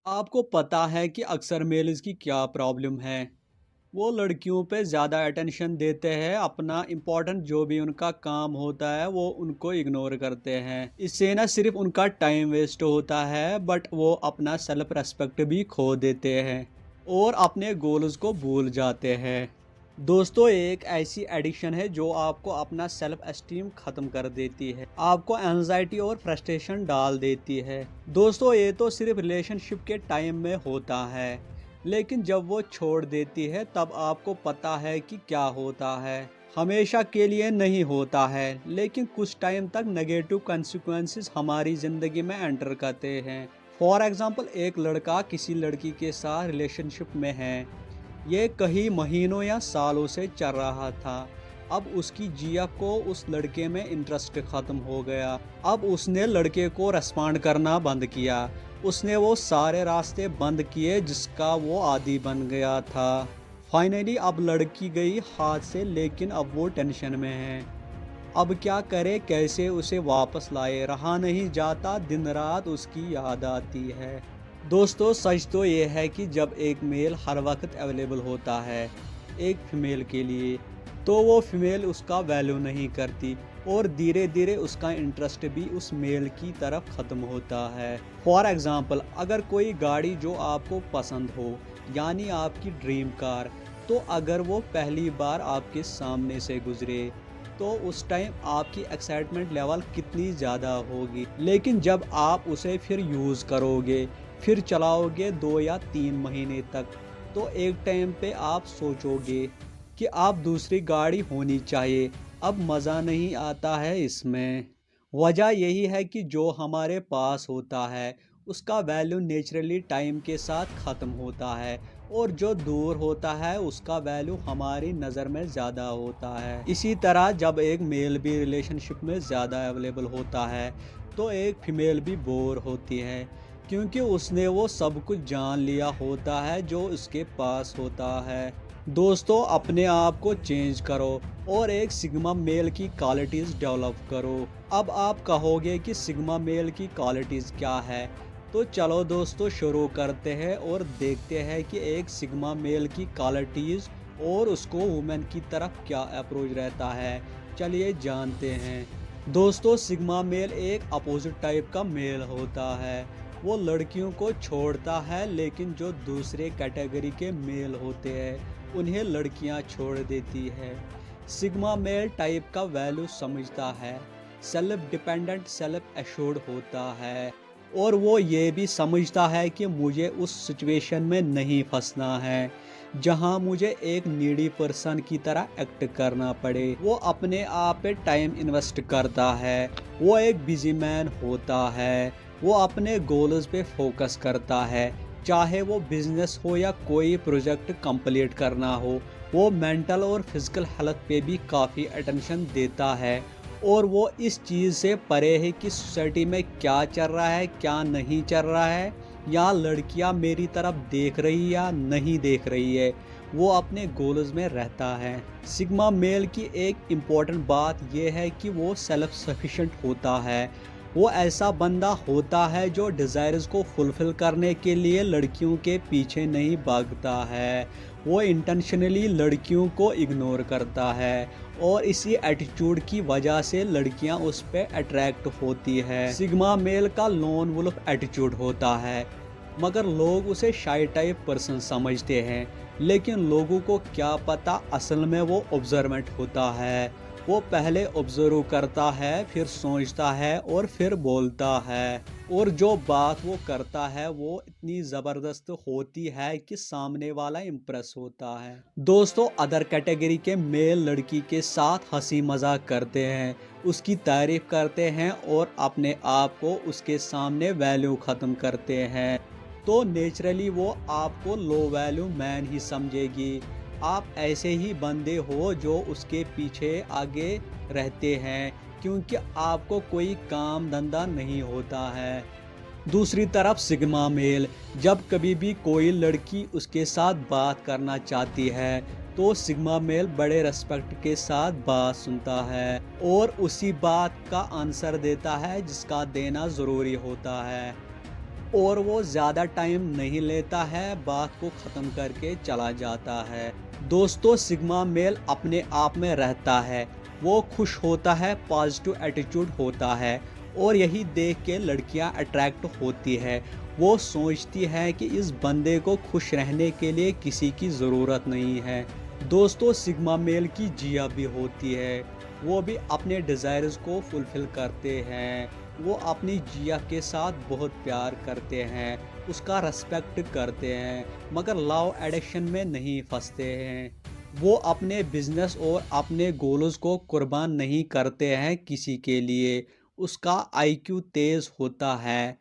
आपको पता है कि अक्सर मेल्स की क्या प्रॉब्लम है। वो लड़कियों पे ज़्यादा अटेंशन देते हैं, अपना इम्पोर्टेंट जो भी उनका काम होता है वो उनको इग्नोर करते हैं। इससे ना सिर्फ उनका टाइम वेस्ट होता है, बट वो अपना सेल्फ रेस्पेक्ट भी खो देते हैं और अपने गोल्स को भूल जाते हैं। दोस्तों, एक ऐसी एडिक्शन है जो आपको अपना सेल्फ एस्टीम ख़त्म कर देती है, आपको एंजाइटी और फ्रस्ट्रेशन डाल देती है। दोस्तों, ये तो सिर्फ रिलेशनशिप के टाइम में होता है, लेकिन जब वो छोड़ देती है तब आपको पता है कि क्या होता है। हमेशा के लिए नहीं होता है, लेकिन कुछ टाइम तक नेगेटिव कंसिक्वेंसेस हमारी ज़िंदगी में एंटर करते हैं। फॉर एग्जांपल, एक लड़का किसी लड़की के साथ रिलेशनशिप में है। ये कई महीनों या सालों से चल रहा था। अब उसकी जिया को उस लड़के में इंटरेस्ट ख़त्म हो गया। अब उसने लड़के को रेस्पॉन्ड करना बंद किया। उसने वो सारे रास्ते बंद किए जिसका वो आदी बन गया था। फाइनली अब लड़की गई हाथ से, लेकिन अब वो टेंशन में है। अब क्या करे, कैसे उसे वापस लाए, रहा नहीं जाता, दिन रात उसकी याद आती है। दोस्तों, सच तो ये है कि जब एक मेल हर वक्त अवेलेबल होता है एक फीमेल के लिए, तो वो फीमेल उसका वैल्यू नहीं करती और धीरे धीरे उसका इंटरेस्ट भी उस मेल की तरफ ख़त्म होता है। फॉर एग्ज़ाम्पल, अगर कोई गाड़ी जो आपको पसंद हो, यानी आपकी ड्रीम कार, तो अगर वो पहली बार आपके सामने से गुजरे तो उस टाइम आपकी एक्साइटमेंट लेवल कितनी ज़्यादा होगी। लेकिन जब आप उसे फिर यूज़ करोगे, फिर चलाओगे 2 या 3 महीने तक, तो एक टाइम पे आप सोचोगे कि आप दूसरी गाड़ी होनी चाहिए, अब मज़ा नहीं आता है इसमें। वजह यही है कि जो हमारे पास होता है उसका वैल्यू नेचुरली टाइम के साथ ख़त्म होता है, और जो दूर होता है उसका वैल्यू हमारी नज़र में ज़्यादा होता है। इसी तरह जब एक मेल भी रिलेशनशिप में ज़्यादा अवेलेबल होता है तो एक फीमेल भी बोर होती है, क्योंकि उसने वो सब कुछ जान लिया होता है जो उसके पास होता है। दोस्तों, अपने आप को चेंज करो और एक सिग्मा मेल की क्वालिटीज़ डेवलप करो। अब आप कहोगे कि सिग्मा मेल की क्वालिटीज़ क्या है, तो चलो दोस्तों शुरू करते हैं और देखते हैं कि एक सिग्मा मेल की क्वालिटीज़ और उसको वुमेन की तरफ क्या अप्रोच रहता है। चलिए जानते हैं। दोस्तों, सिग्मा मेल एक अपोजिट टाइप का मेल होता है। वो लड़कियों को छोड़ता है, लेकिन जो दूसरे कैटेगरी के मेल होते हैं उन्हें लड़कियां छोड़ देती है। सिग्मा मेल टाइप का वैल्यू समझता है, सेल्फ डिपेंडेंट, सेल्फ एश्योर्ड होता है, और वो ये भी समझता है कि मुझे उस सिचुएशन में नहीं फंसना है जहां मुझे एक नीडी पर्सन की तरह एक्ट करना पड़े। वो अपने आप पे टाइम इन्वेस्ट करता है, वो एक बिजी मैन होता है, वो अपने गोल्स पे फोकस करता है, चाहे वो बिजनेस हो या कोई प्रोजेक्ट कंप्लीट करना हो। वो मेंटल और फिजिकल हेल्थ पे भी काफ़ी अटेंशन देता है, और वो इस चीज़ से परे है कि सोसाइटी में क्या चल रहा है, क्या नहीं चल रहा है, या लड़कियां मेरी तरफ देख रही या नहीं देख रही है। वो अपने गोल्स में रहता है। सिग्मा मेल की एक इम्पॉर्टेंट बात यह है कि वो सेल्फ सफिशिएंट होता है। वो ऐसा बंदा होता है जो डिज़ायर्स को फुलफ़िल करने के लिए लड़कियों के पीछे नहीं भागता है। वो इंटेंशनली लड़कियों को इग्नोर करता है, और इसी एटीट्यूड की वजह से लड़कियां उस पर अट्रैक्ट होती है। सिग्मा मेल का लोन वुल्फ एटीट्यूड होता है, मगर लोग उसे शाई टाइप पर्सन समझते हैं। लेकिन लोगों को क्या पता, असल में वो ऑब्जर्वेंट होता है। वो पहले ऑब्जर्व करता है, फिर सोचता है और फिर बोलता है, और जो बात वो करता है वो इतनी ज़बरदस्त होती है कि सामने वाला इम्प्रेस होता है। दोस्तों, अदर कैटेगरी के मेल लड़की के साथ हंसी मजाक करते हैं, उसकी तारीफ करते हैं और अपने आप को उसके सामने वैल्यू ख़त्म करते हैं, तो नेचुरली वो आपको लो वैल्यू मैन ही समझेगी। आप ऐसे ही बंदे हो जो उसके पीछे आगे रहते हैं, क्योंकि आपको कोई काम धंधा नहीं होता है। दूसरी तरफ सिग्मा मेल, जब कभी भी कोई लड़की उसके साथ बात करना चाहती है तो सिग्मा मेल बड़े रिस्पेक्ट के साथ बात सुनता है और उसी बात का आंसर देता है जिसका देना ज़रूरी होता है। और वो ज़्यादा टाइम नहीं लेता है, बात को ख़त्म करके चला जाता है। दोस्तों, सिग्मा मेल अपने आप में रहता है, वो खुश होता है, पॉजिटिव एटीट्यूड होता है और यही देख के लड़कियां अट्रैक्ट होती है। वो सोचती है कि इस बंदे को खुश रहने के लिए किसी की ज़रूरत नहीं है। दोस्तों, सिग्मा मेल की जिया भी होती है, वो भी अपने डिज़ायर्स को फुलफ़िल करते हैं। वो अपनी जिया के साथ बहुत प्यार करते हैं, उसका रिस्पेक्ट करते हैं, मगर लव एडिक्शन में नहीं फंसते हैं। वो अपने बिजनेस और अपने गोल्स को कुर्बान नहीं करते हैं किसी के लिए। उसका आईक्यू तेज होता है।